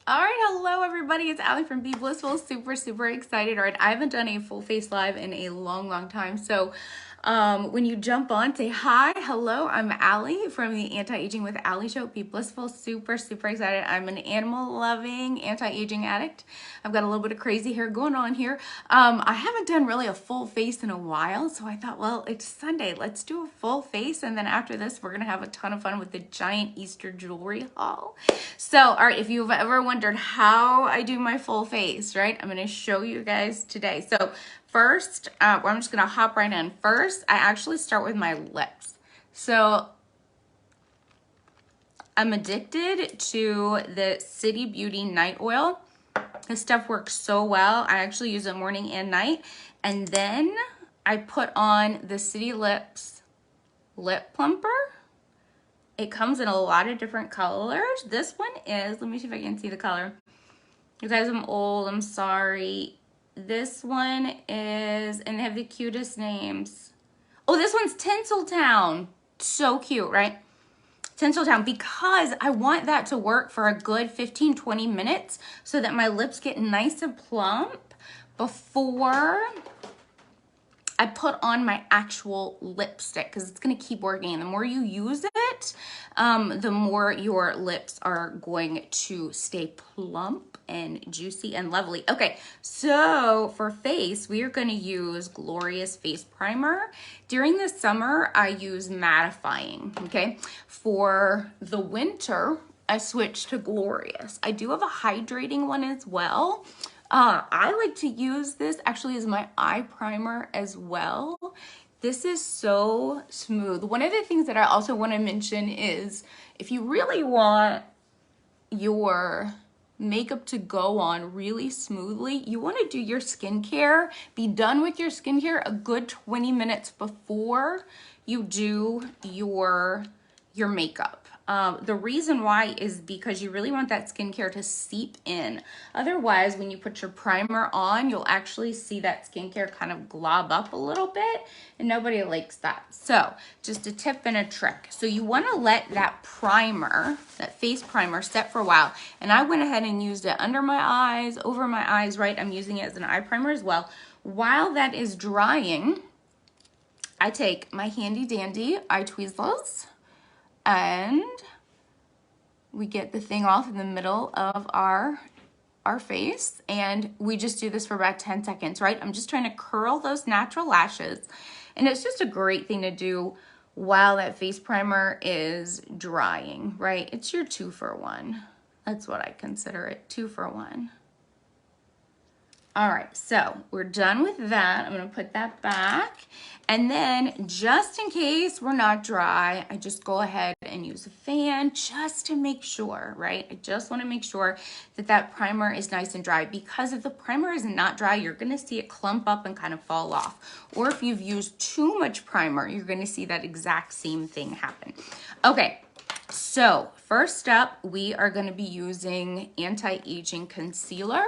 All right, hello everybody. It's Allie from Be Blissful. Super excited. All right, I haven't done a full face live in a long time. So when you jump on, say hi, hello. I'm Allie from the Anti-Aging with Allie show. Be Blissful. Super excited. I'm an animal loving anti-aging addict. I've got a little bit of crazy hair going on here. I haven't done really a full face in a while, so I thought, well, it's Sunday. Let's do a full face, and then after this, we're gonna have a ton of fun with the giant Easter jewelry haul. So, all right, if you've ever wondered how I do my full face, right, I'm gonna show you guys today. So first, I'm just gonna hop right in. First, I actually start with my lips. So I'm addicted to the City Beauty Night Oil. This stuff works so well. I actually use it morning and night. And then I put on the City Lips Lip Plumper. It comes in a lot of different colors. This one is, let me see if I can see the color. You guys, I'm old, I'm sorry. This one is, and they have the cutest names. Oh, this one's Tinseltown. So cute, right? Tinseltown, because I want that to work for a good 15-20 minutes so that my lips get nice and plump before I put on my actual lipstick, because it's going to keep working. And the more you use it, the more your lips are going to stay plump and juicy and lovely. Okay, so for face, we are going to use Glorious Face Primer. During the summer, I use mattifying, okay? For the winter, I switch to Glorious. I do have a hydrating one as well. I like to use this actually as my eye primer as well. This is so smooth. One of the things that I also want to mention is if you really want your makeup to go on really smoothly, you want to do your skincare, be done with your skincare a good 20 minutes before you do your makeup. The reason why is because you really want that skincare to seep in. Otherwise, when you put your primer on, you'll actually see that skincare kind of glob up a little bit, and nobody likes that. So just a tip and a trick. So you want to let that primer, that face primer, set for a while. And I went ahead and used it under my eyes, over my eyes, right? I'm using it as an eye primer as well. While that is drying, I take my handy dandy eye tweezers, and we get the thing off in the middle of our face, and we just do this for about 10 seconds, right? I'm just trying to curl those natural lashes, and it's just a great thing to do while that face primer is drying, right? It's your 2-for-1. That's what I consider it, 2-for-1. All right, so we're done with that. I'm gonna put that back. And then just in case we're not dry, I just go ahead and use a fan just to make sure, right? I just wanna make sure that that primer is nice and dry, because if the primer is not dry, you're gonna see it clump up and kind of fall off. Or if you've used too much primer, you're gonna see that exact same thing happen. Okay. So first up, we are going to be using anti-aging concealer,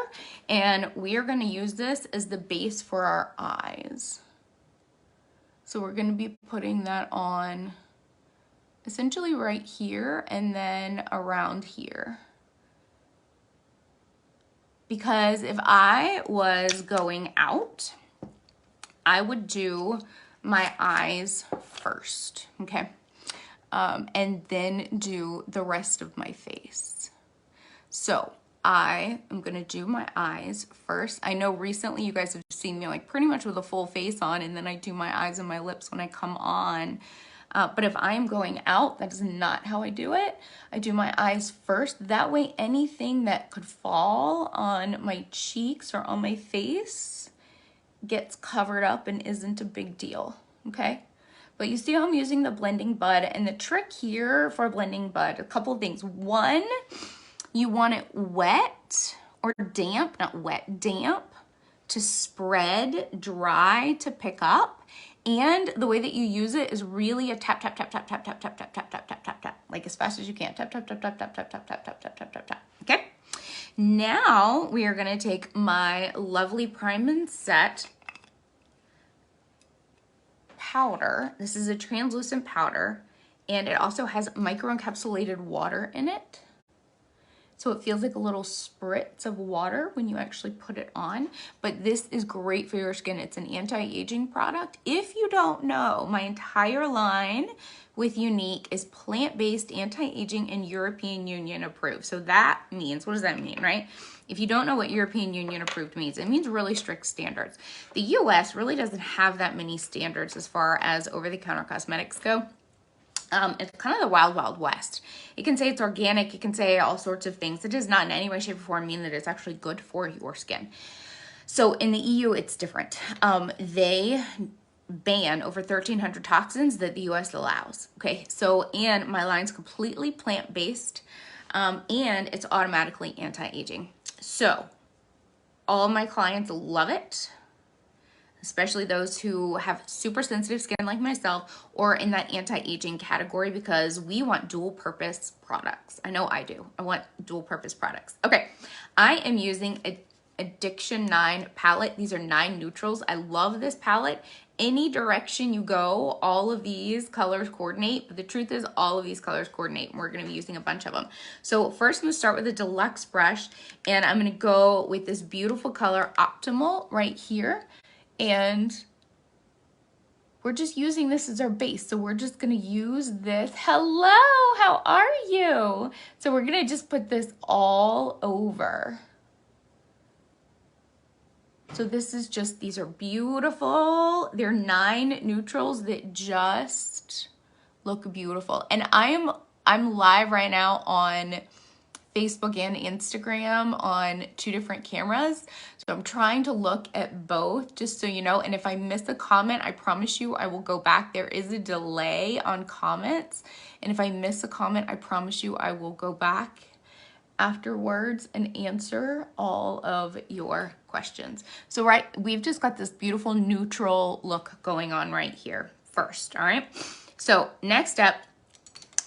and we are going to use this as the base for our eyes. So we're going to be putting that on essentially right here and then around here. Because if I was going out, I would do my eyes first, okay? And then do the rest of my face. So I am gonna do my eyes first. I know recently you guys have seen me like pretty much with a full face on, and then I do my eyes and my lips when I come on. But if I'm going out, that is not how I do it. I do my eyes first. That way anything that could fall on my cheeks or on my face gets covered up and isn't a big deal, okay? But you see how I'm using the blending bud, and the trick here for blending bud, a couple of things. One, you want it wet or damp, not wet, damp to spread, dry to pick up. And the way that you use it is really a tap, tap, tap, tap, tap, tap, tap, tap, tap, tap, tap, tap, tap, like as fast as you can. Tap, tap, tap, tap, tap, tap, tap, tap, tap, tap, tap, tap, tap. Okay? Now we are gonna take my lovely Prime and Set powder. This is a translucent powder, and it also has microencapsulated water in it. So it feels like a little spritz of water when you actually put it on. But this is great for your skin. It's an anti-aging product. If you don't know, my entire line with Unique is plant-based, anti-aging, and European Union approved. So that means, what does that mean, right? If you don't know what European Union approved means, it means really strict standards. The US really doesn't have that many standards as far as over-the-counter cosmetics go. It's kind of the wild, wild west. It can say it's organic. It can say all sorts of things. It does not in any way, shape, or form mean that it's actually good for your skin. So in the EU, it's different. They ban over 1,300 toxins that the US allows. Okay, so, and my line's completely plant-based, and it's automatically anti-aging. So all my clients love it, especially those who have super sensitive skin like myself or in that anti-aging category, because we want dual purpose products. I know I do. I want dual purpose products. Okay, I am using a Addiction 9 palette. These are 9 neutrals. I love this palette. Any direction you go, all of these colors coordinate, but the truth is all of these colors coordinate, and we're gonna be using a bunch of them. So first I'm gonna start with a deluxe brush, and I'm gonna go with this beautiful color Optimal right here. And we're just using this as our base. So we're just gonna use this. Hello, how are you? So we're gonna just put this all over. So this is just, these are beautiful. They're 9 neutrals that just look beautiful. And I'm live right now on Facebook and Instagram on 2 different cameras. So I'm trying to look at both, just so you know. And if I miss a comment, I promise you I will go back. There is a delay on comments. And if I miss a comment, I promise you I will go back afterwards and answer all of your questions. So we've just got this beautiful neutral look going on right here first, all right? So next up,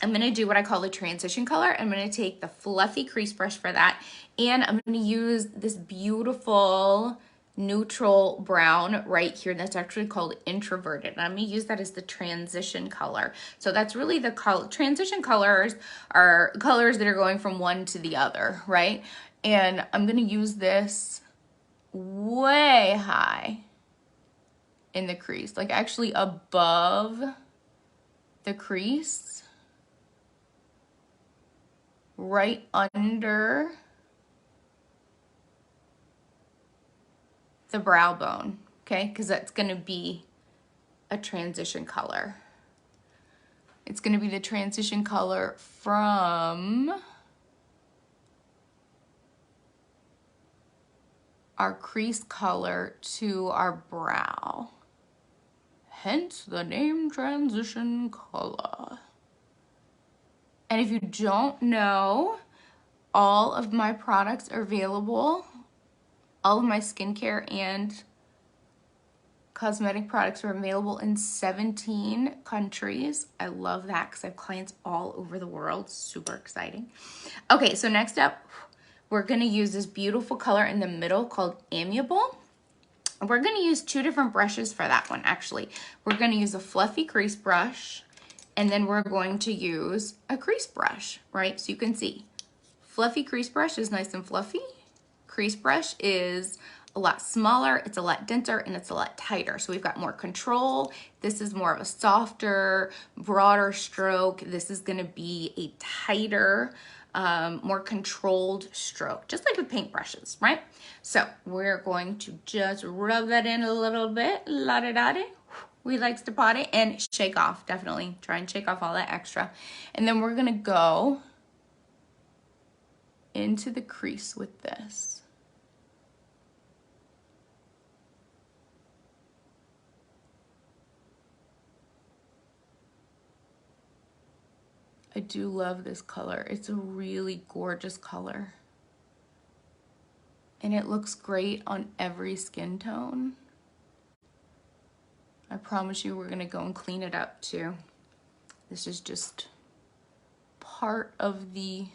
I'm gonna do what I call the transition color. I'm gonna take the fluffy crease brush for that, and I'm gonna use this beautiful neutral brown right here that's actually called Introverted. And I'm gonna use that as the transition color. So that's really the color. Transition colors are colors that are going from one to the other, right? And I'm gonna use this way high in the crease, like actually above the crease, right under the brow bone, okay? Because that's gonna be a transition color. It's gonna be the transition color from our crease color to our brow. Hence the name transition color. And if you don't know, all of my products are available. All of my skincare and cosmetic products are available in 17 countries. I love that because I have clients all over the world. Super exciting. Okay, so next up, we're gonna use this beautiful color in the middle called Amiable. We're gonna use 2 different brushes for that one, actually. We're gonna use a fluffy crease brush, and then we're going to use a crease brush, right? So you can see, fluffy crease brush is nice and fluffy. Crease brush is a lot smaller, it's a lot denser, and it's a lot tighter. So we've got more control. This is more of a softer, broader stroke. This is gonna be a tighter, more controlled stroke, just like with paint brushes, right? So we're going to just rub that in a little bit, la-da-da-da. We likes to pot it and shake off, definitely. Try and shake off all that extra. And then we're gonna go into the crease with this. I do love this color. It's a really gorgeous color. And it looks great on every skin tone. I promise you we're gonna go and clean it up too. This is just part of the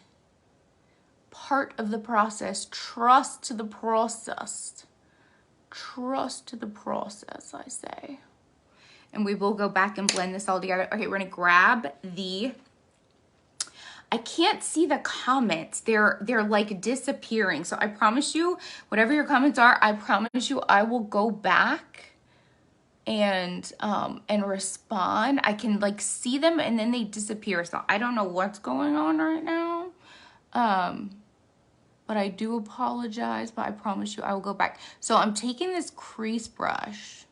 process. Trust the process. Trust the process, I say. And we will go back and blend this all together. Okay, we're gonna grab the I can't see the comments. They're like disappearing. So I promise you, whatever your comments are, I promise you I will go back and respond. I can like see them and then they disappear. So I don't know what's going on right now. But I do apologize, but I promise you I will go back. So I'm taking this crease brush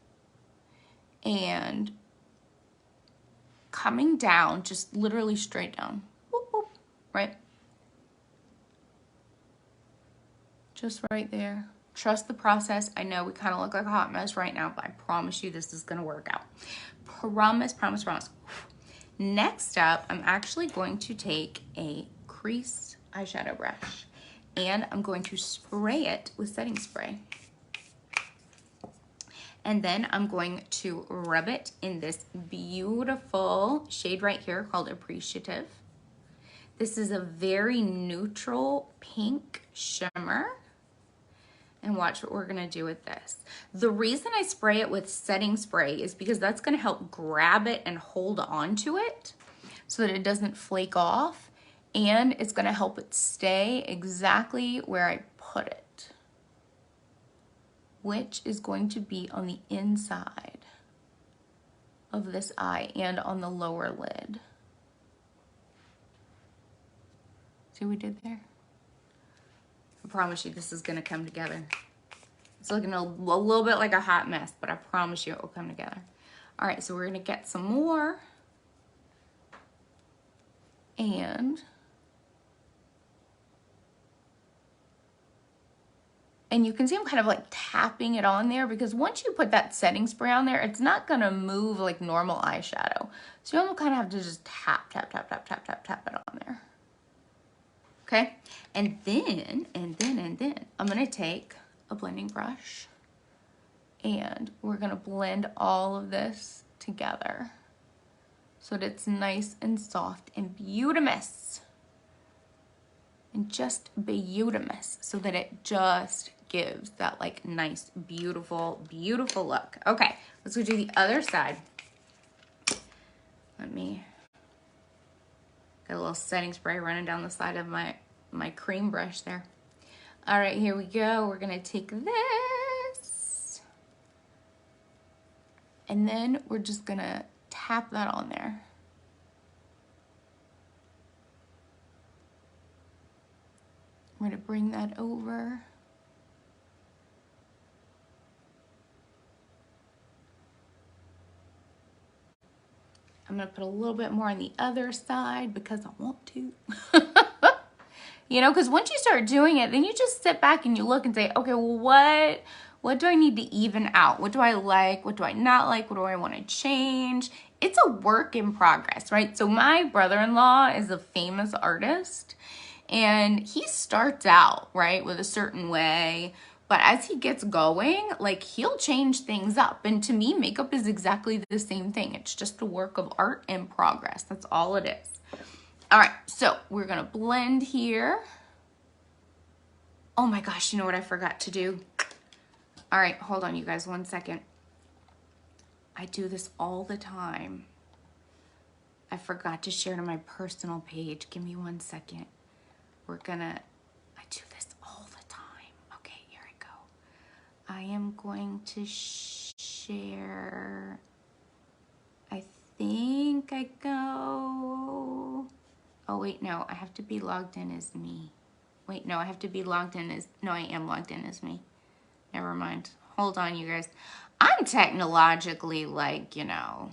and coming down, just literally straight down, whoop, whoop, right? Just right there. Trust the process. I know we kind of look like a hot mess right now, but I promise you this is gonna work out. Promise, promise, promise. Next up, I'm actually going to take a crease eyeshadow brush and I'm going to spray it with setting spray. And then I'm going to rub it in this beautiful shade right here called Appreciative. This is a very neutral pink shimmer. And watch what we're gonna do with this. The reason I spray it with setting spray is because that's gonna help grab it and hold on to it so that it doesn't flake off. And it's gonna help it stay exactly where I put it, which is going to be on the inside of this eye and on the lower lid. See what we did there? I promise you this is gonna come together. It's looking a little bit like a hot mess, but I promise you it will come together. All right, so we're gonna get some more. And you can see I'm kind of like tapping it on there because once you put that setting spray on there, it's not gonna move like normal eyeshadow. So you kind of have to just tap, tap, tap, tap, tap, tap, tap it on there. Okay, and then I'm gonna take a blending brush and we're gonna blend all of this together so that it's nice and soft and beautimous. And just beautimous so that it just gives that like nice, beautiful, beautiful look. Okay, let's go do the other side. Let me get a little setting spray running down the side of my cream brush there. All right, here we go. We're gonna take this and then we're just gonna tap that on there. I'm gonna bring that over. I'm gonna put a little bit more on the other side because I want to. You know, because once you start doing it, then you just sit back and you look and say, okay, well, what do I need to even out? What do I like? What do I not like? What do I want to change? It's a work in progress, right? So my brother-in-law is a famous artist and he starts out, right, with a certain way, but as he gets going, like he'll change things up. And to me, makeup is exactly the same thing. It's just a work of art in progress. That's all it is. All right, so we're gonna blend here. Oh my gosh, you know what I forgot to do? All right, hold on you guys 1 second. I do this all the time. I forgot to share to my personal page. Give me 1 second. I do this all the time. Okay, here I go. I am going to share, I think I go, oh wait, no, I have to be logged in as me. Wait, no, I have to be logged in as, no, I am logged in as me. Never mind. Hold on, you guys. I'm technologically, like, you know,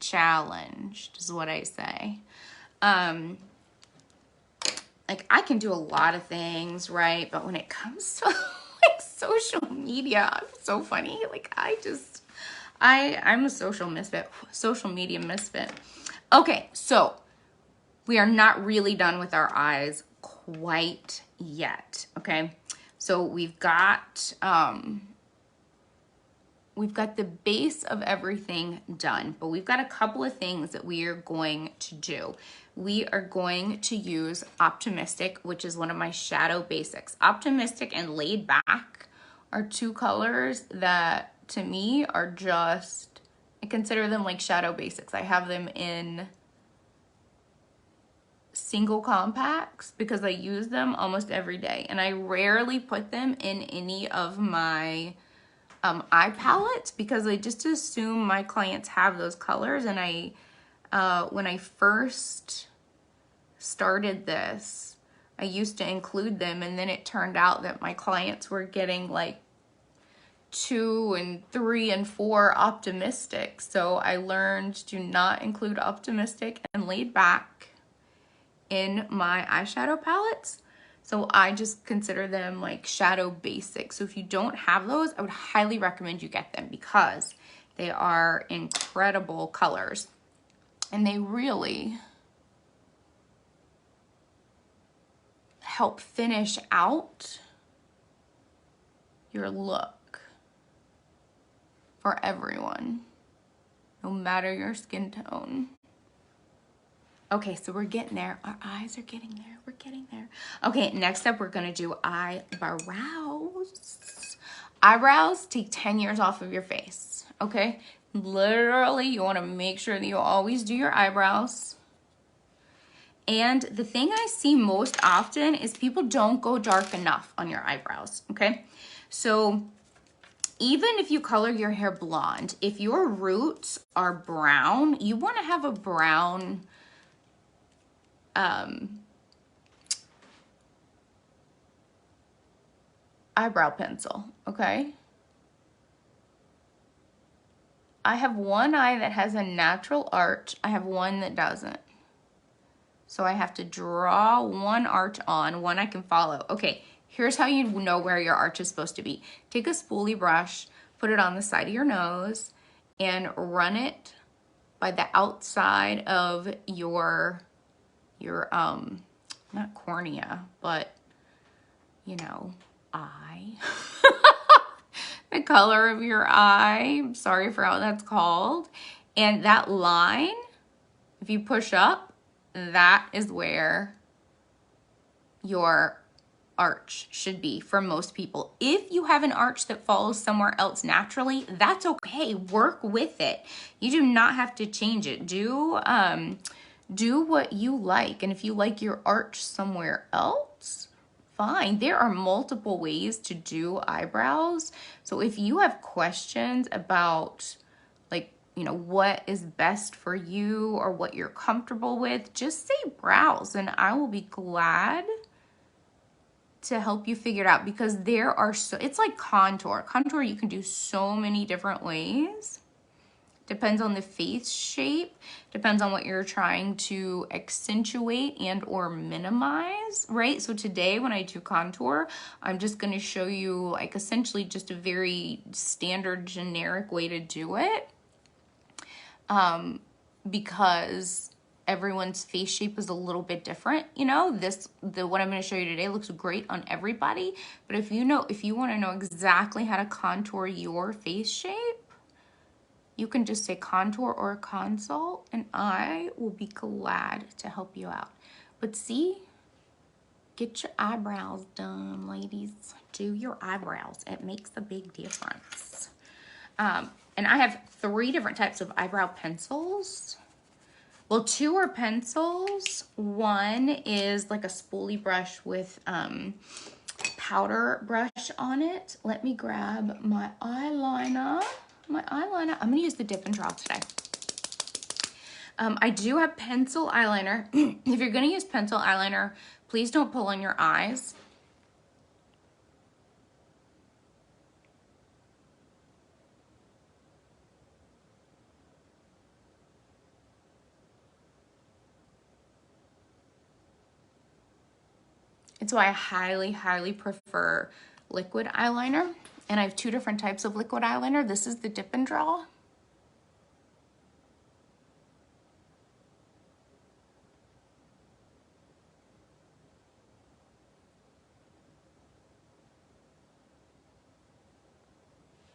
challenged is what I say. Like, I can do a lot of things, right? But when it comes to, like, social media, I'm so funny. Like, I'm a social media misfit. Okay, so we are not really done with our eyes quite yet, okay? So we've got the base of everything done, but we've got a couple of things that we are going to do. We are going to use Optimistic, which is one of my shadow basics. Optimistic and Laid Back are two colors that to me are just, I consider them like shadow basics. I have them in single compacts because I use them almost every day, and I rarely put them in any of my eye palettes because I just assume my clients have those colors. And when I first started this, I used to include them, and then it turned out that my clients were getting like 2 and 3 and 4 optimistic. So I learned to not include optimistic and laid back in my eyeshadow palettes. So I just consider them like shadow basic. So if you don't have those, I would highly recommend you get them because they are incredible colors and they really help finish out your look for everyone, no matter your skin tone. Okay, so we're getting there. Our eyes are getting there. We're getting there. Okay, next up, we're gonna do eyebrows. Eyebrows take 10 years off of your face, okay? Literally, you wanna make sure that you always do your eyebrows. And the thing I see most often is people don't go dark enough on your eyebrows, okay? So even if you color your hair blonde, if your roots are brown, you wanna have a brown eyebrow pencil, okay? I have one eye that has a natural arch. I have one that doesn't. So I have to draw one arch on, one I can follow. Okay, here's how you know where your arch is supposed to be. Take a spoolie brush, put it on the side of your nose, and run it by the outside of your not cornea, but you know, eye. The color of your eye. I'm sorry for how that's called. And that line, if you push up, that is where your arch should be for most people. If you have an arch that follows somewhere else naturally, that's okay. Work with it. You do not have to change it. Do what you like. And if you like your arch somewhere else, fine. There are multiple ways to do eyebrows. So if you have questions about like, you know, what is best for you or what you're comfortable with, just say brows and I will be glad to help you figure it out because there are it's like contour. Contour you can do so many different ways. Depends on the face shape, depends on what you're trying to accentuate and or minimize, right? So today when I do contour, I'm just gonna show you like essentially just a very standard generic way to do it because everyone's face shape is a little bit different. You know, what I'm gonna show you today looks great on everybody, but if you wanna know exactly how to contour your face shape, you can just say contour or consult and I will be glad to help you out. But see, get your eyebrows done, ladies. Do your eyebrows. It makes a big difference. And I have 3 different types of eyebrow pencils. Well, 2 are pencils. One is like a spoolie brush with powder brush on it. Let me grab my eyeliner. I'm gonna use the dip and draw today. I do have pencil eyeliner. If you're gonna use pencil eyeliner, please don't pull on your eyes. It's why I highly, highly prefer liquid eyeliner. And I have 2 different types of liquid eyeliner. This is the dip and draw.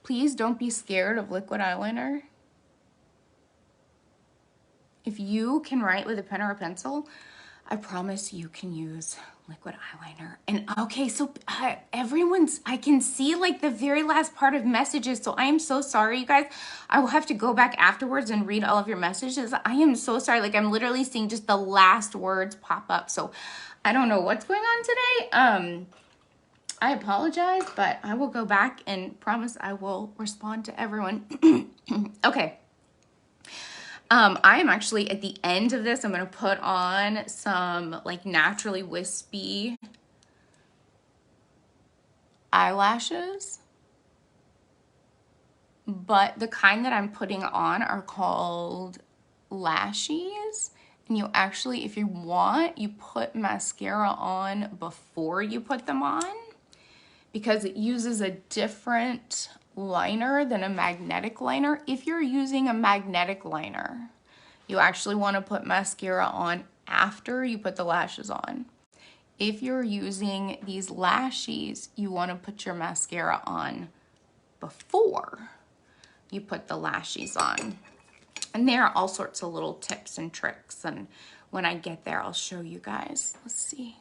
Please don't be scared of liquid eyeliner. If you can write with a pen or a pencil, I promise you can use liquid eyeliner. And okay, so I can see like the very last part of messages. So I am so sorry, you guys. I will have to go back afterwards and read all of your messages. I am so sorry. Like I'm literally seeing just the last words pop up. So I don't know what's going on today. I apologize, but I will go back and promise I will respond to everyone. Okay. I am actually at the end of this. I'm going to put on some like naturally wispy eyelashes. But the kind that I'm putting on are called lashies. And you actually, if you want, you put mascara on before you put them on because it uses a different liner than a magnetic liner. If you're using a magnetic liner, you actually want to put mascara on after you put the lashes on. If you're using these lashies, you want to put your mascara on before you put the lashies on. And there are all sorts of little tips and tricks, and when I get there, I'll show you guys. Let's see.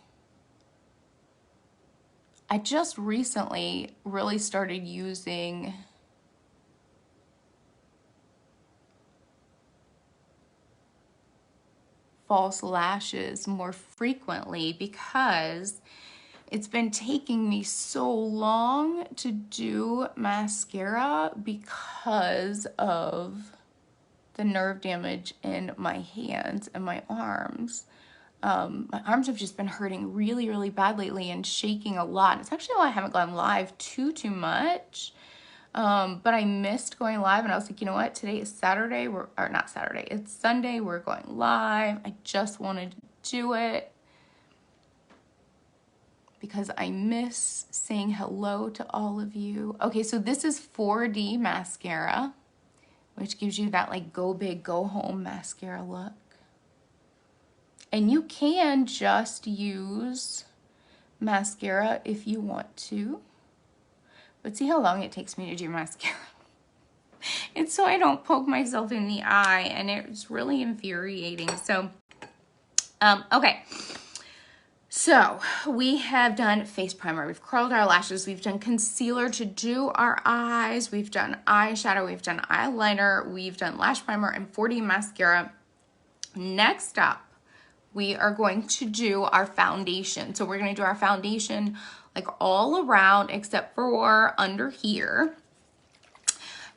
I just recently really started using false lashes more frequently because it's been taking me so long to do mascara because of the nerve damage in my hands and my arms. My arms have just been hurting really, really bad lately and shaking a lot. It's actually why I haven't gone live too much. But I missed going live and I was like, you know what? Today is Saturday. Or not Saturday. It's Sunday. We're going live. I just wanted to do it because I miss saying hello to all of you. Okay, so this is 4D mascara, which gives you that like go big, go home mascara look. And you can just use mascara if you want to. But see how long it takes me to do mascara. It's so I don't poke myself in the eye, and it's really infuriating. So, okay. So we have done face primer, we've curled our lashes, we've done concealer to do our eyes, we've done eyeshadow, we've done eyeliner, we've done lash primer and 4D mascara. Next up, we are going to do our foundation. So we're going to do our foundation like all around except for under here,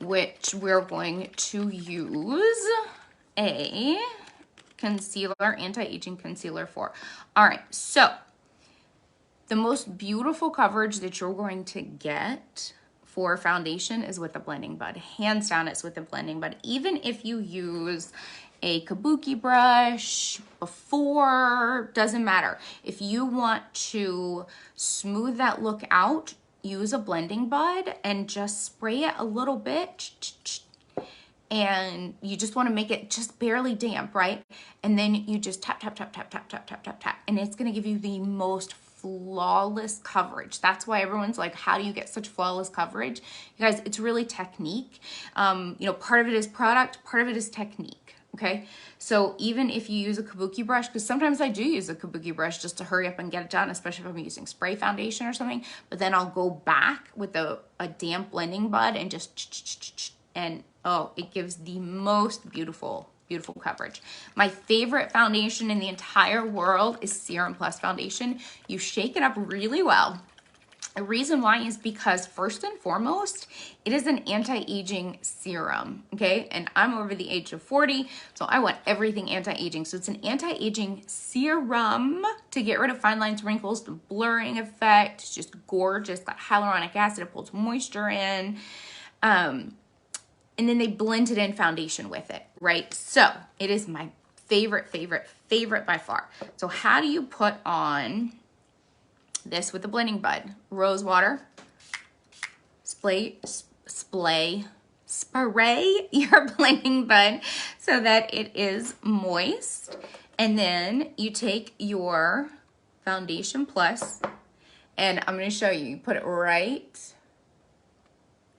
which we're going to use a concealer, anti-aging concealer for. All right, so the most beautiful coverage that you're going to get for foundation is with the blending bud. Hands down, it's with the blending bud. Even if you use a kabuki brush before, doesn't matter. If you want to smooth that look out, use a blending bud and just spray it a little bit. And you just want to make it just barely damp, right? And then you just tap, tap, tap, tap, tap, tap, tap, tap, tap. And it's going to give you the most flawless coverage. That's why everyone's like, how do you get such flawless coverage? You guys, it's really technique. You know, part of it is product, part of it is technique. Okay, so even if you use a kabuki brush, because sometimes I do use a kabuki brush just to hurry up and get it done, especially if I'm using spray foundation or something, but then I'll go back with a damp blending bud and just, and oh, it gives the most beautiful coverage. My favorite foundation in the entire world is Serum Plus foundation. You shake it up really well. The reason why is because first and foremost, it is an anti-aging serum, okay? And I'm over the age of 40, so I want everything anti-aging. So it's an anti-aging serum to get rid of fine lines, wrinkles, the blurring effect. It's just gorgeous. Got hyaluronic acid, it pulls moisture in. And then they blended in foundation with it, right? So it is my favorite by far. So how do you put on this with the blending bud? Rose water, spray your blending bud so that it is moist. And then you take your Foundation Plus, and I'm going to show you. You put it right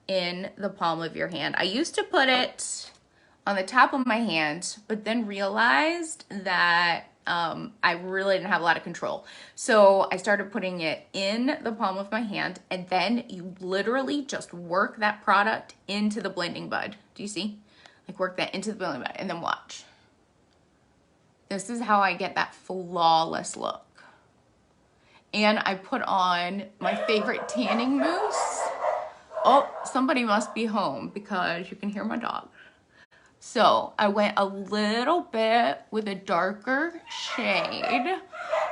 in the palm of your hand. I used to put it on the top of my hand, but then realized that I really didn't have a lot of control. So I started putting it in the palm of my hand, and then you literally just work that product into the blending bud. Do you see? Like work that into the blending bud and then watch. This is how I get that flawless look. And I put on my favorite tanning mousse. Oh, somebody must be home because you can hear my dog. So I went a little bit with a darker shade.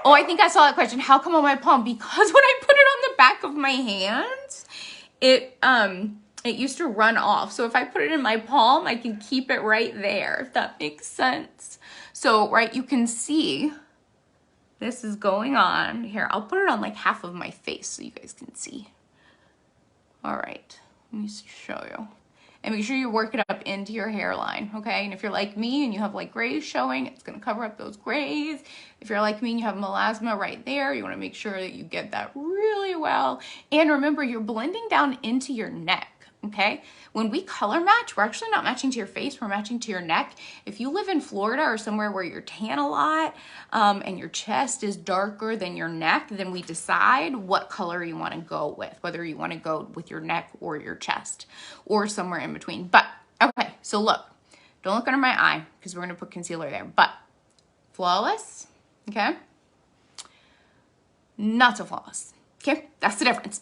Oh, I think I saw that question. How come on my palm? Because when I put it on the back of my hands, it used to run off. So if I put it in my palm, I can keep it right there, if that makes sense. So, right, you can see this is going on here. I'll put it on like half of my face so you guys can see. All right, let me show you. And make sure you work it up into your hairline, okay? And if you're like me and you have like grays showing, it's gonna cover up those grays. If you're like me and you have melasma right there, you wanna make sure that you get that really well. And remember, you're blending down into your neck, okay? When we color match, we're actually not matching to your face, we're matching to your neck. If you live in Florida or somewhere where you're tan a lot and your chest is darker than your neck, then we decide what color you wanna go with, whether you wanna go with your neck or your chest or somewhere in between. But, okay, so look, don't look under my eye because we're gonna put concealer there, but flawless, okay? Not so flawless, okay? That's the difference.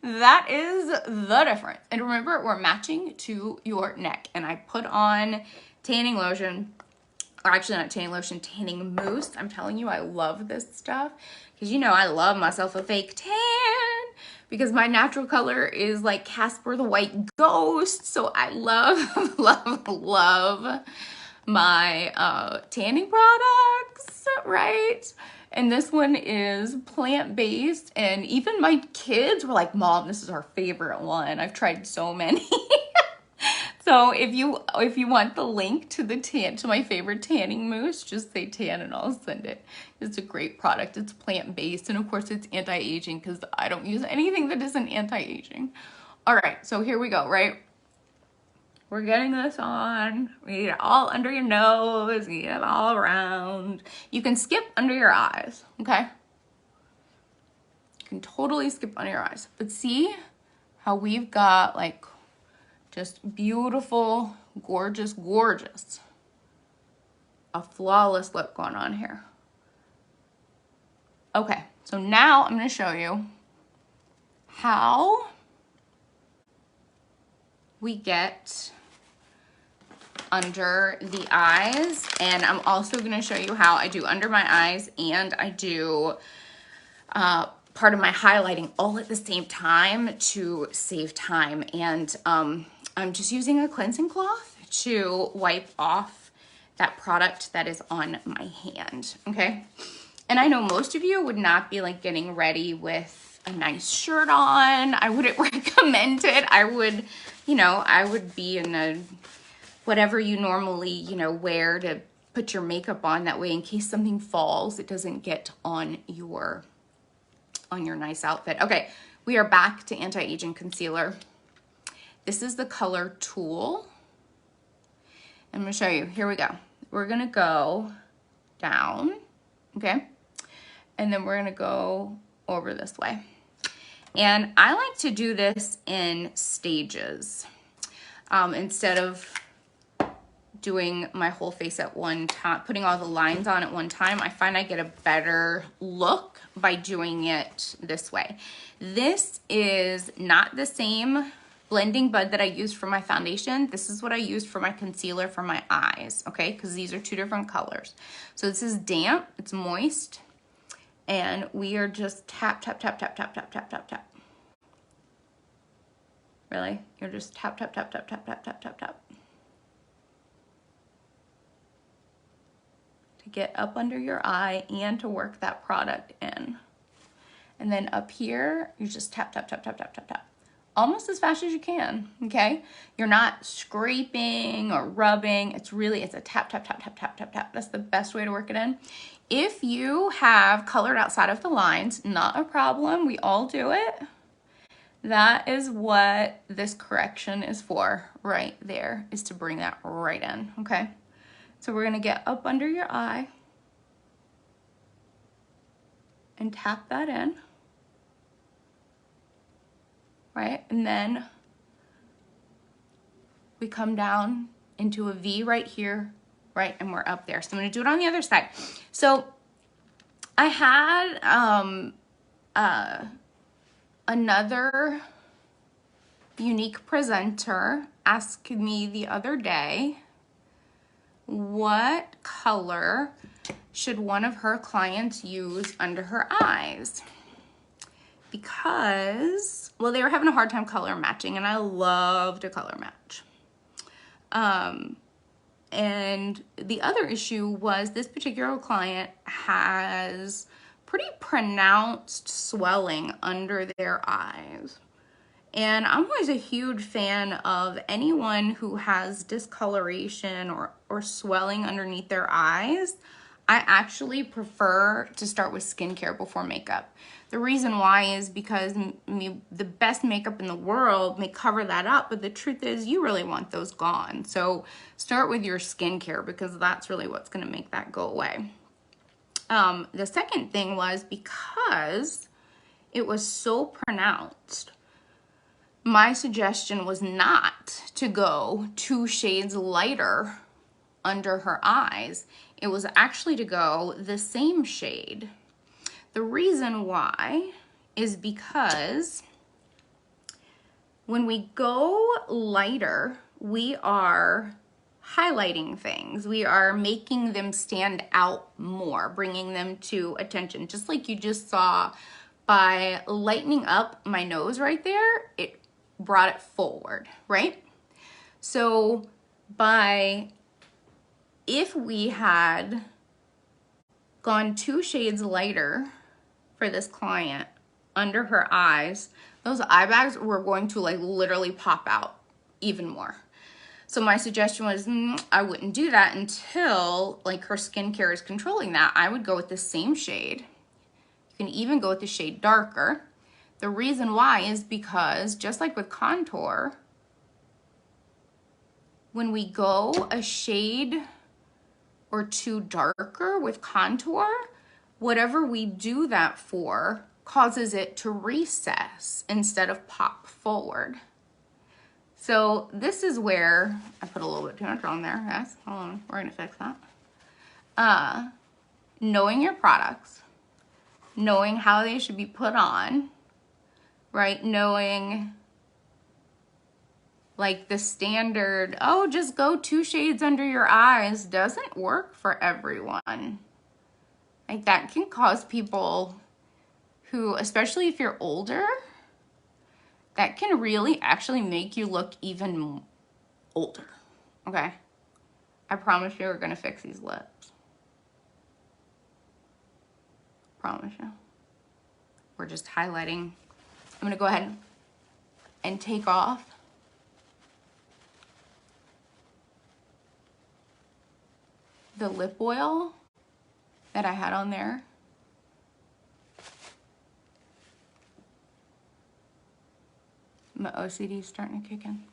That is the difference. And remember, we're matching to your neck. And I put on tanning lotion, or actually not tanning lotion, tanning mousse. I'm telling you, I love this stuff because you know I love myself a fake tan because my natural color is like Casper the White Ghost. So I love, love my tanning products, right? And this one is plant-based, and even my kids were like, Mom, this is our favorite one. I've tried so many. So if you want the link to my favorite tanning mousse, just say tan and I'll send it. It's a great product. It's plant-based, and of course it's anti-aging because I don't use anything that isn't anti-aging. All right, so here we go, right? We're getting this on. We need it all under your nose. We need it all around. You can skip under your eyes, okay? You can totally skip under your eyes. But see how we've got like just beautiful, gorgeous, gorgeous, a flawless look going on here. Okay, so now I'm gonna show you how we get under the eyes, and I'm also going to show you how I do under my eyes and I do part of my highlighting all at the same time to save time. And I'm just using a cleansing cloth to wipe off that product that is on my hand, okay? And I know most of you would not be like getting ready with a nice shirt on. I wouldn't recommend it. I would, you know, I would be in a whatever you normally, you know, wear to put your makeup on. That way, in case something falls, it doesn't get on your nice outfit. Okay, we are back to anti-aging concealer. This is the color Tool. I'm gonna show you. Here we go. We're gonna go down, okay? And then we're gonna go over this way. And I like to do this in stages instead of doing my whole face at one time, putting all the lines on at one time. I find I get a better look by doing it this way. This is not the same blending bud that I used for my foundation. This is what I used for my concealer for my eyes, okay? Because these are two different colors. So this is damp, it's moist, and we are just tap, tap, tap, tap, tap, tap, tap, tap, tap. Really? You're just tap, tap, tap, tap, tap, tap, tap, tap, tap. To get up under your eye and to work that product in. And then up here, you just tap, tap, tap, tap, tap, tap, tap. Almost as fast as you can, okay? You're not scraping or rubbing. It's a tap, tap, tap, tap, tap, tap, tap. That's the best way to work it in. If you have colored outside of the lines, not a problem. We all do it. That is what this correction is for right there, is to bring that right in, okay? So we're gonna get up under your eye and tap that in, right? And then we come down into a V right here, right? And we're up there. So I'm gonna do it on the other side. So I had another unique presenter ask me the other day, what color should one of her clients use under her eyes? Because, well, they were having a hard time color matching, and I love to color match. And the other issue was this particular client has pretty pronounced swelling under their eyes. And I'm always a huge fan of anyone who has discoloration or swelling underneath their eyes. I actually prefer to start with skincare before makeup. The reason why is because the best makeup in the world may cover that up, but the truth is you really want those gone. So start with your skincare because that's really what's gonna make that go away. The second thing was because it was so pronounced, my suggestion was not to go 2 shades lighter under her eyes. It was actually to go the same shade. The reason why is because when we go lighter, we are highlighting things. We are making them stand out more, bringing them to attention. Just like you just saw by lightening up my nose right there, it brought it forward, right? So if we had gone 2 shades lighter for this client under her eyes, those eye bags were going to like literally pop out even more. So my suggestion was I wouldn't do that until like her skincare is controlling that. I would go with the same shade. You can even go with the shade darker. The reason why is because just like with contour, when we go a shade or 2 darker with contour, whatever we do that for causes it to recess instead of pop forward. So this is where I put a little bit too much on there. Yes, hold on, we're gonna fix that. Knowing your products, knowing how they should be put on, right? Knowing like the standard, oh, just go 2 shades under your eyes doesn't work for everyone. Like that can cause people who, especially if you're older, that can really actually make you look even older, okay? I promise you we're gonna fix these lips. Promise you. We're just highlighting. I'm gonna go ahead and take off the lip oil that I had on there. My OCD is starting to kick in.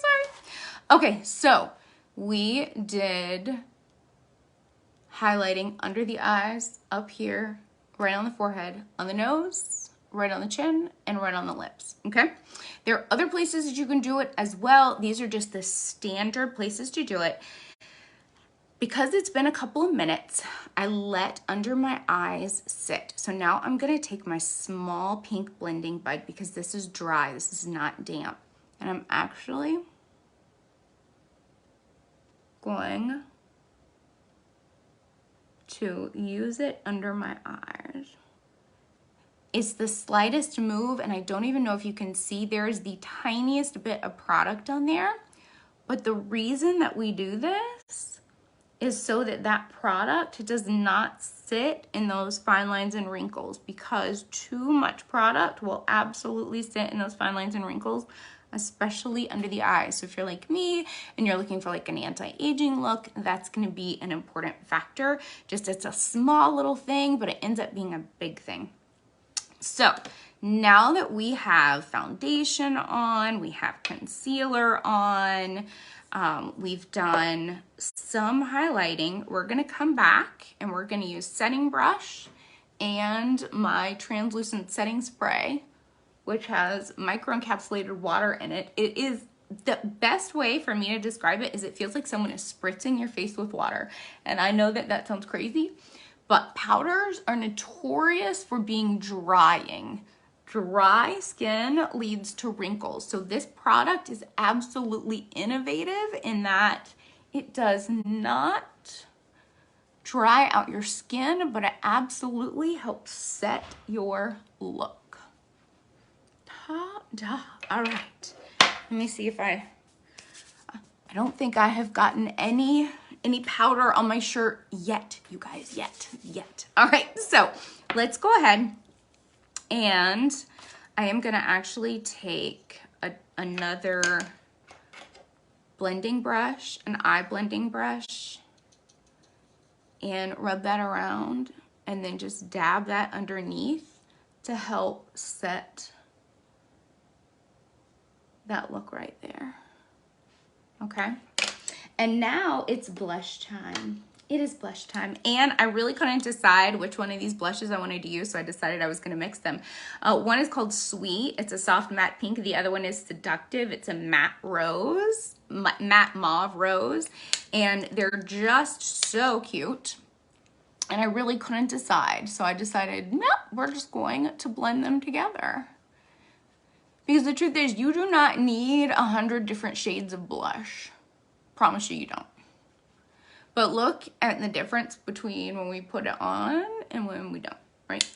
sorry. Okay, so we did highlighting under the eyes, up here, right on the forehead, on the nose, right on the chin, and right on the lips, okay? There are other places that you can do it as well. These are just the standard places to do it. Because it's been a couple of minutes, I let under my eyes sit. So now I'm gonna take my small pink blending bud because this is dry, this is not damp. And I'm actually going to use it under my eyes. It's the slightest move, and I don't even know if you can see, there's the tiniest bit of product on there. But the reason that we do this is so that that product does not sit in those fine lines and wrinkles, because too much product will absolutely sit in those fine lines and wrinkles, especially under the eyes. So if you're like me and you're looking for like an anti-aging look, that's gonna be an important factor. Just it's a small little thing, but it ends up being a big thing. So now that we have foundation on, we have concealer on, We've done some highlighting. We're gonna come back and we're gonna use setting brush and my translucent setting spray, which has microencapsulated water in it. It is the best way for me to describe it is it feels like someone is spritzing your face with water. And I know that that sounds crazy, but powders are notorious for being drying. Dry skin leads to wrinkles. So this product is absolutely innovative in that it does not dry out your skin, but it absolutely helps set your look. Ta-da. All right. Let me see if I don't think I have gotten any powder on my shirt yet, you guys, yet. All right, so let's go ahead and I am gonna actually take another blending brush, an eye blending brush, and rub that around and then just dab that underneath to help set that look right there. Okay, and now it's blush time. It is blush time, and I really couldn't decide which one of these blushes I wanted to use, so I decided I was gonna mix them. One is called Sweet. It's a soft matte pink. The other one is Seductive. It's a matte rose, matte mauve rose, and they're just so cute. And I really couldn't decide, so I decided, no, we're just going to blend them together. Because the truth is, you do not need 100 different shades of blush. Promise you, you don't. But look at the difference between when we put it on and when we don't, right?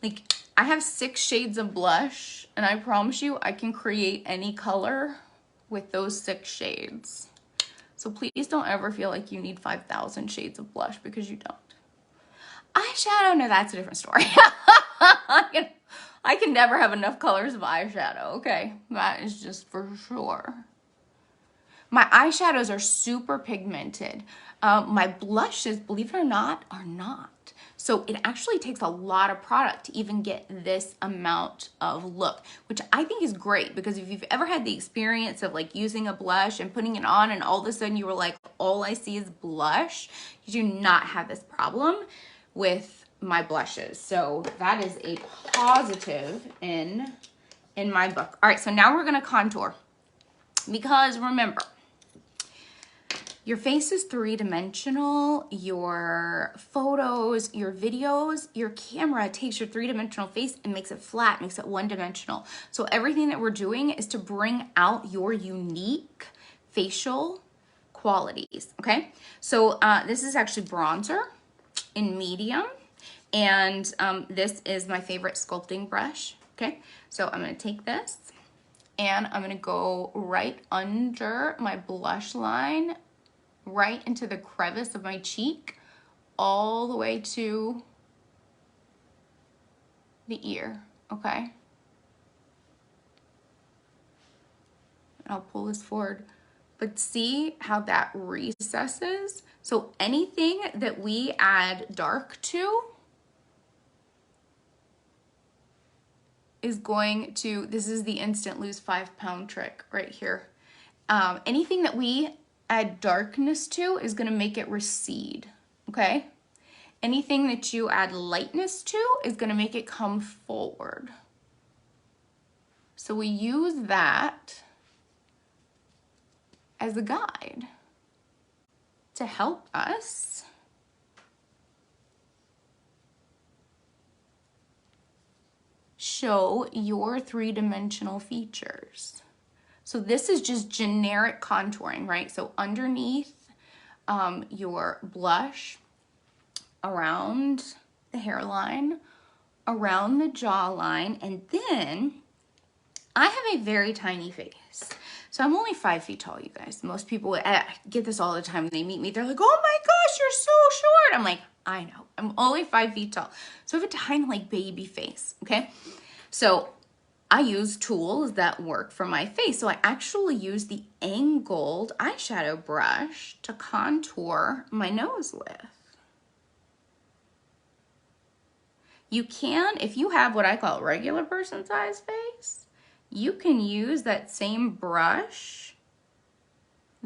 Like, I have 6 shades of blush, and I promise you, I can create any color with those 6 shades. So please don't ever feel like you need 5,000 shades of blush, because you don't. Eyeshadow, no, that's a different story. I can never have enough colors of eyeshadow, okay? That is just for sure. My eyeshadows are super pigmented. My blushes, believe it or not, are not. So it actually takes a lot of product to even get this amount of look, which I think is great, because if you've ever had the experience of like using a blush and putting it on and all of a sudden you were like, all I see is blush, you do not have this problem with my blushes. So that is a positive in my book. All right, so now we're gonna contour, because remember, your face is 3-dimensional. Your photos, your videos, your camera takes your 3-dimensional face and makes it flat, makes it 1-dimensional. So everything that we're doing is to bring out your unique facial qualities, okay? So this is actually bronzer in medium, and this is my favorite sculpting brush, okay? So I'm gonna take this and I'm gonna go right under my blush line, right into the crevice of my cheek, all the way to the ear, okay? And I'll pull this forward, but see how that recesses? So anything that we add dark to is going to, this is the instant lose 5-pound trick right here. Anything that we add darkness to is gonna make it recede, okay? Anything that you add lightness to is gonna make it come forward. So we use that as a guide to help us show your 3-dimensional features. So this is just generic contouring, right? So underneath your blush, around the hairline, around the jawline, and then I have a very tiny face. So I'm only 5 feet tall, you guys. Most people get this all the time when they meet me. They're like, oh my gosh, you're so short. I'm like, I know, I'm only 5 feet tall. So I have a tiny like baby face, okay? So I use tools that work for my face. So I actually use the angled eyeshadow brush to contour my nose with. You can, if you have what I call regular person size face, you can use that same brush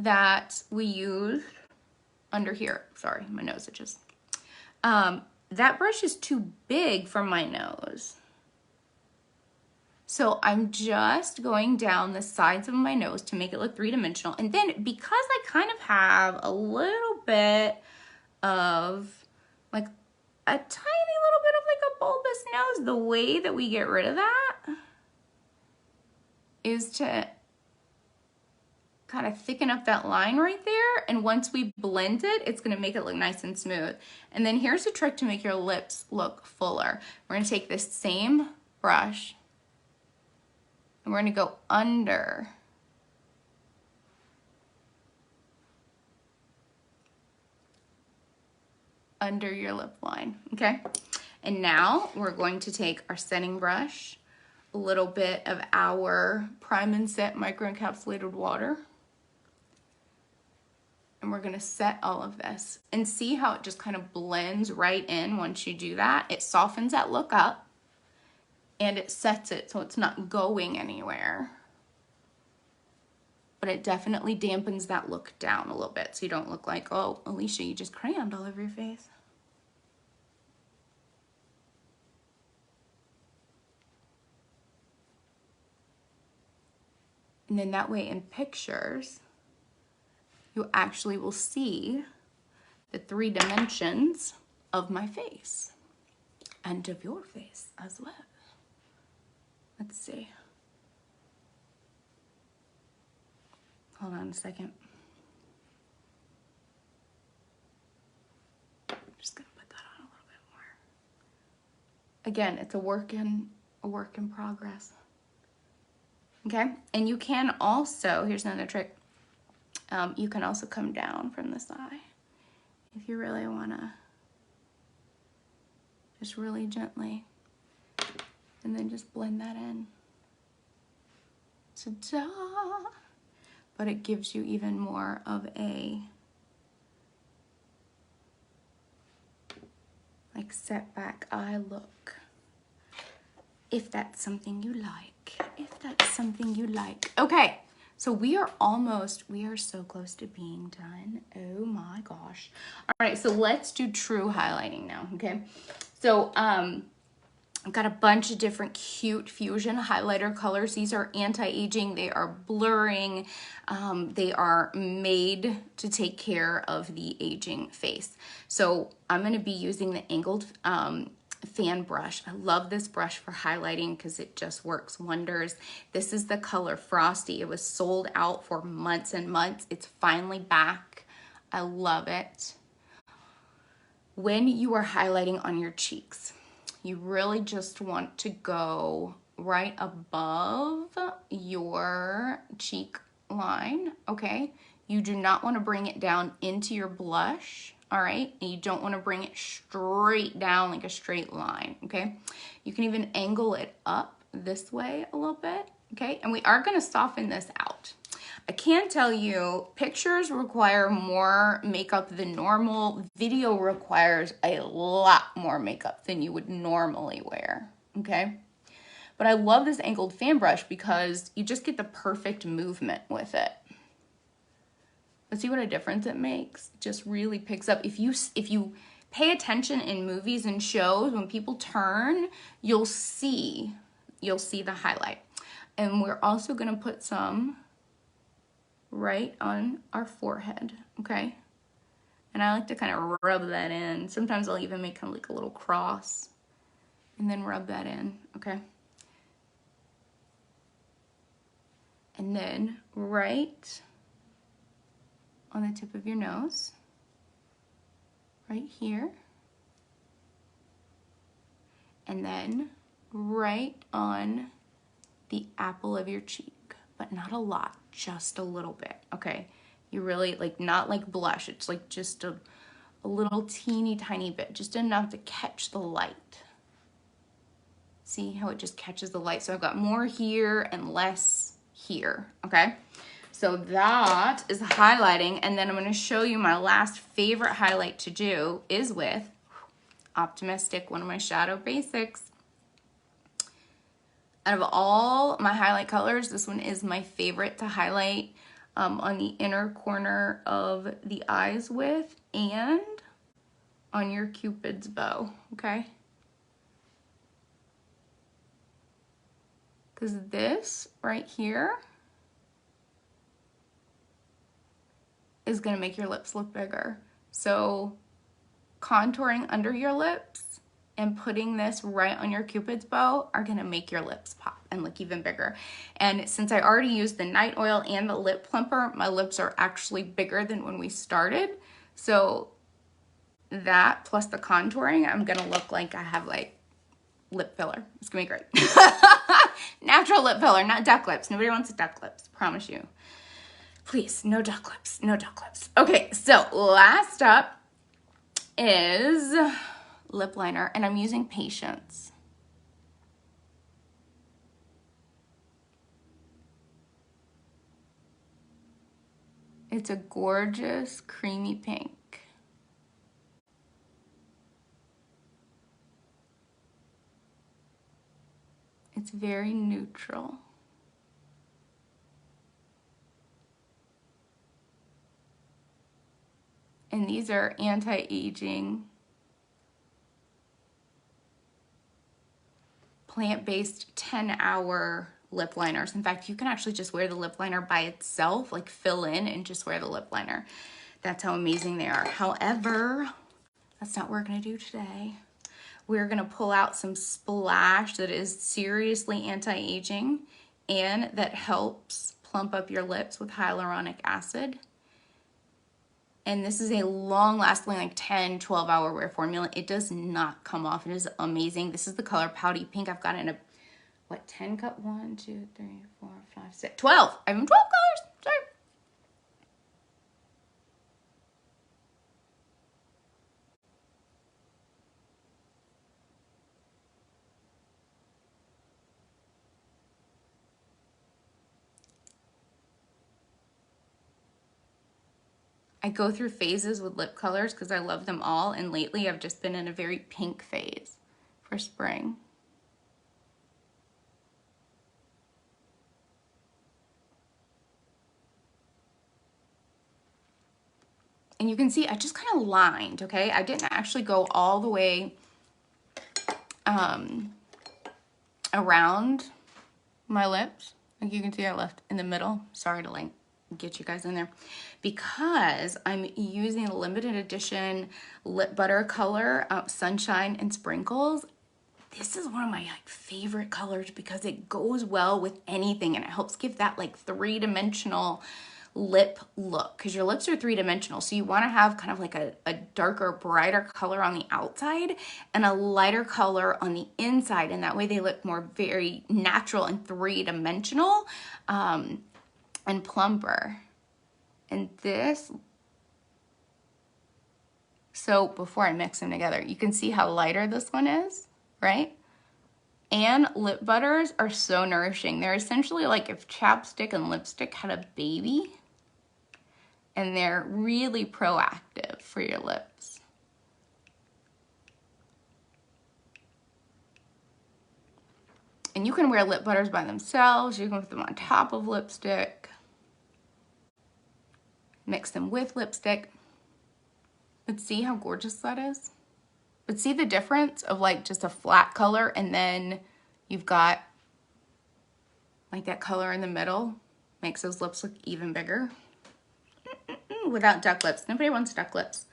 that we used under here. Sorry, my nose itches. That brush is too big for my nose. So I'm just going down the sides of my nose to make it look three-dimensional. And then because I kind of have a little bit of like a tiny little bit of like a bulbous nose, the way that we get rid of that is to kind of thicken up that line right there. And once we blend it, it's gonna make it look nice and smooth. And then here's a trick to make your lips look fuller. We're gonna take this same brush and we're gonna go under your lip line, okay? And now we're going to take our setting brush, a little bit of our Prime and Set microencapsulated water, and we're gonna set all of this. And see how it just kind of blends right in once you do that? It softens that look up, and it sets it so it's not going anywhere. But it definitely dampens that look down a little bit so you don't look like, oh, Alicia, you just crayoned all over your face. And then that way in pictures, you actually will see the 3 dimensions of my face and of your face as well. Let's see. Hold on a second. I'm just gonna put that on a little bit more. Again, it's a work in progress. Okay, and you can also, here's another trick. You can also come down from this eye if you really wanna. Just really gently. And then just blend that in. Ta-da! But it gives you even more of a like set back eye look. If that's something you like. If that's something you like. Okay, so we are so close to being done. Oh my gosh. All right, so let's do true highlighting now, okay? So, I've got a bunch of different cute fusion highlighter colors. These are anti-aging, they are blurring, they are made to take care of the aging face. So I'm gonna be using the angled fan brush. I love this brush for highlighting because it just works wonders. This is the color Frosty. It was sold out for months and months. It's finally back. I love it. When you are highlighting on your cheeks, you really just want to go right above your cheek line, okay? You do not want to bring it down into your blush, all right? And you don't want to bring it straight down like a straight line, okay? You can even angle it up this way a little bit, okay? And we are going to soften this out. I can tell you, pictures require more makeup than normal. Video requires a lot more makeup than you would normally wear, okay? But I love this angled fan brush because you just get the perfect movement with it. Let's see what a difference it makes. It just really picks up. If you pay attention in movies and shows, when people turn, you'll see the highlight. And we're also gonna put some right on our forehead, okay? And I like to kind of rub that in. Sometimes I'll even make kind of like a little cross and then rub that in, okay? And then right on the tip of your nose, right here. And then right on the apple of your cheek, but not a lot, just a little bit, okay? You really, like, not like blush, it's like just a little teeny tiny bit, just enough to catch the light. See how it just catches the light? So I've got more here and less here, okay? So that is highlighting, and then I'm gonna show you my last favorite highlight to do is with Optimistic, one of my shadow basics. Out of all my highlight colors, this one is my favorite to highlight. on the inner corner of the eyes with and on your Cupid's bow, okay? Because this right here is gonna make your lips look bigger. So contouring under your lips and putting this right on your Cupid's bow are gonna make your lips pop and look even bigger. And since I already used the night oil and the lip plumper, my lips are actually bigger than when we started. So that plus the contouring, I'm gonna look like I have like lip filler. It's gonna be great. Natural lip filler, not duck lips. Nobody wants duck lips, promise you. Please, no duck lips, no duck lips. Okay, so last up is lip liner, and I'm using Patience. It's a gorgeous creamy pink. It's very neutral. And these are anti-aging, plant-based 10-hour lip liners. In fact, you can actually just wear the lip liner by itself, like fill in and just wear the lip liner. That's how amazing they are. However, that's not what we're gonna do today. We're gonna pull out some Splash that is seriously anti-aging and that helps plump up your lips with hyaluronic acid. And this is a long-lasting, like 10, 12-hour wear formula. It does not come off. It is amazing. This is the color Pouty Pink. I've got it in a, what, 10 cup? 1, 2, 3, 4, 5, 6, 12. I have 12 colors. Sorry. I go through phases with lip colors because I love them all, and lately I've just been in a very pink phase for spring. And you can see I just kind of lined, okay? I didn't actually go all the way around my lips. Like you can see I left in the middle. Sorry to like get you guys in there, because I'm using a limited edition lip butter color, Sunshine and Sprinkles. This is one of my like favorite colors because it goes well with anything and it helps give that like three-dimensional lip look, because your lips are three-dimensional, so you want to have kind of like a darker, brighter color on the outside and a lighter color on the inside, and that way they look more very natural and three-dimensional and plumper. And this, so before I mix them together, you can see how lighter this one is, right? And lip butters are so nourishing. They're essentially like if chapstick and lipstick had a baby, and they're really proactive for your lips. And you can wear lip butters by themselves. You can put them on top of lipstick. Mix them with lipstick. But see how gorgeous that is? But see the difference of like just a flat color and then you've got like that color in the middle. Makes those lips look even bigger. Without duck lips. Nobody wants duck lips.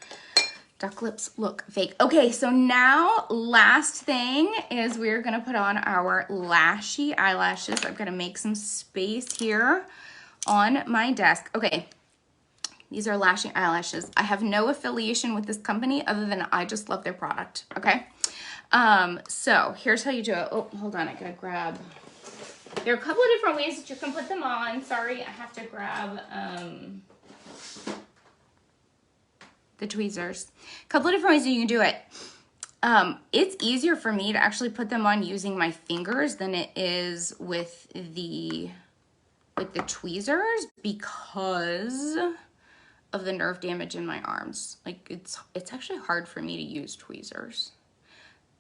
Duck lips look fake. Okay, so now last thing is we're gonna put on our lashy eyelashes. I'm gonna make some space here on my desk. Okay, these are lashy eyelashes. I have no affiliation with this company other than I just love their product, okay? So here's how you do it. Oh, hold on, I gotta grab. There are a couple of different ways that you can put them on. Sorry, I have to grab the tweezers. A couple of different ways that you can do it. It's easier for me to actually put them on using my fingers than it is with the tweezers because of the nerve damage in my arms. Like it's actually hard for me to use tweezers.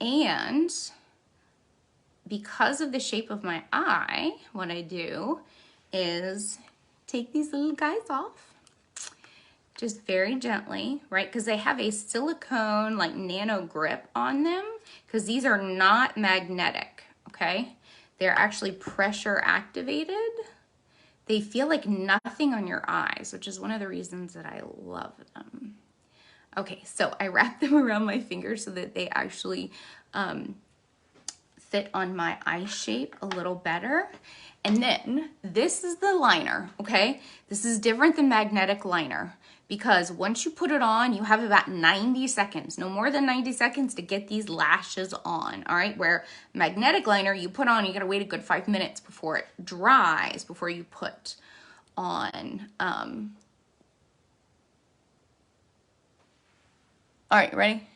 And because of the shape of my eye, what I do is take these little guys off. Just very gently, right? Because they have a silicone like nano grip on them, because these are not magnetic, okay? They're actually pressure activated. They feel like nothing on your eyes, which is one of the reasons that I love them. Okay, so I wrap them around my fingers so that they actually fit on my eye shape a little better. And then this is the liner, okay? This is different than magnetic liner, because once you put it on, you have about 90 seconds, no more than 90 seconds to get these lashes on, all right? Where magnetic liner, you put on, you gotta wait a good 5 minutes before it dries, before you put on. All right, ready?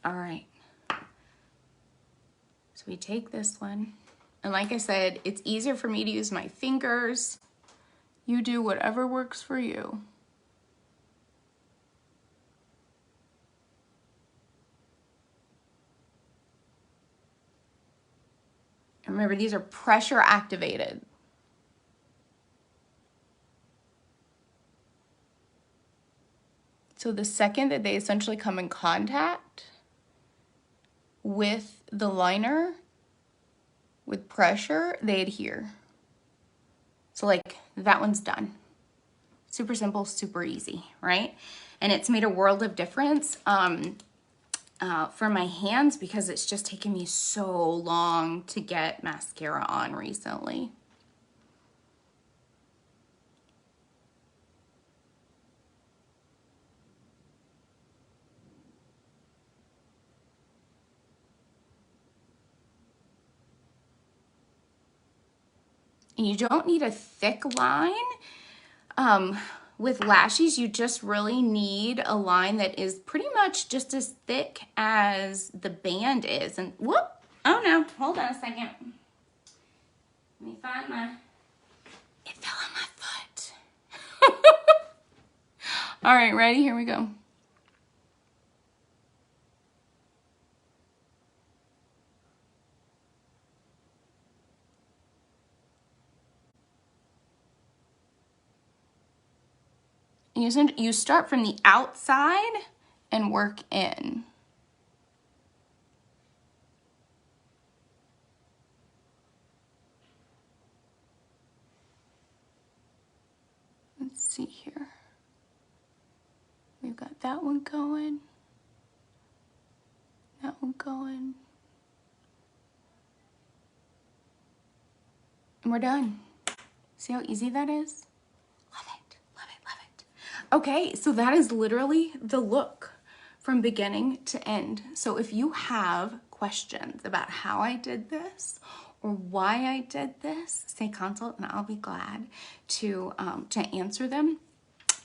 All right. So we take this one, and like I said, it's easier for me to use my fingers. You do whatever works for you. And remember, these are pressure activated. So the second that they essentially come in contact with the liner, with pressure, they adhere. So like that one's done. Super simple, super easy, right? And it's made a world of difference for my hands, because it's just taken me so long to get mascara on recently. And you don't need a thick line. With lashes, you just really need a line that is pretty much just as thick as the band is. And whoop, oh no, hold on a second. Let me find my, it fell on my foot. All right, ready? Here we go. You start from the outside and work in. Let's see here. We've got that one going, that one going, and we're done. See how easy that is? Love it, love it, love it. Okay, so that is literally the look from beginning to end. So if you have questions about how I did this or why I did this, say consult and I'll be glad to answer them.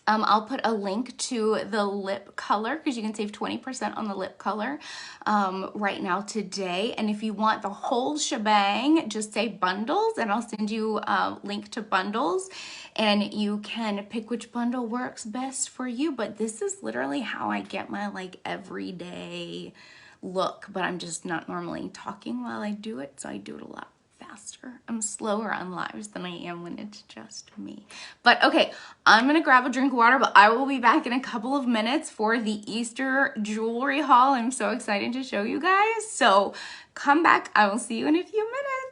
I'll put a link to the lip color, because you can save 20% on the lip color right now today. And if you want the whole shebang, just say bundles and I'll send you a link to bundles and you can pick which bundle works best for you. But this is literally how I get my like everyday look, but I'm just not normally talking while I do it, so I do it a lot faster. I'm slower on lives than I am when it's just me. But okay, I'm gonna grab a drink of water, but I will be back in a couple of minutes for the Easter jewelry haul. I'm so excited to show you guys. So come back, I will see you in a few minutes.